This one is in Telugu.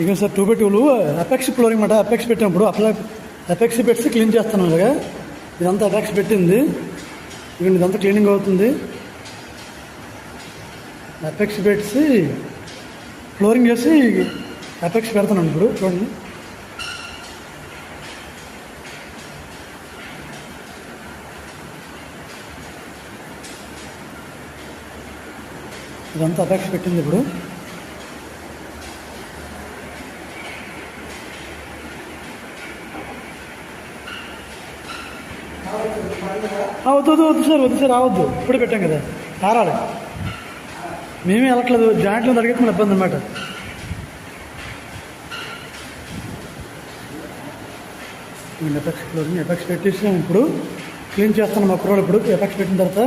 ఇక సార్ 2x2 అపెక్స్ ఫ్లోరింగ్ మాట. అపెక్స్ పెట్టినప్పుడు అట్లా అపెక్స్ పెట్టి క్లీన్ చేస్తాను ఇలాగా. ఇదంతా అపెక్స్ పెట్టింది, ఇక ఇదంతా క్లీనింగ్ అవుతుంది. అపెక్స్ పెట్టి ఫ్లోరింగ్ చేసి అపెక్స్ పెడతాను ఇప్పుడు. చూడండి, ఇదంతా అపెక్స్ పెట్టింది ఇప్పుడు. వద్దు సార్ రావద్దు, ఇప్పుడే పెట్టాం కదా, ఆరాలి. మేమే వెళ్ళట్లేదు, జాయింట్లో తడిగితే మన ఇబ్బంది అనమాట. ఎపెక్స్ పెట్టేసి ఇప్పుడు క్లీన్ చేస్తాను మా కుర్రాడు. ఇప్పుడు ఎపెక్స్ పెట్టిన తర్వాత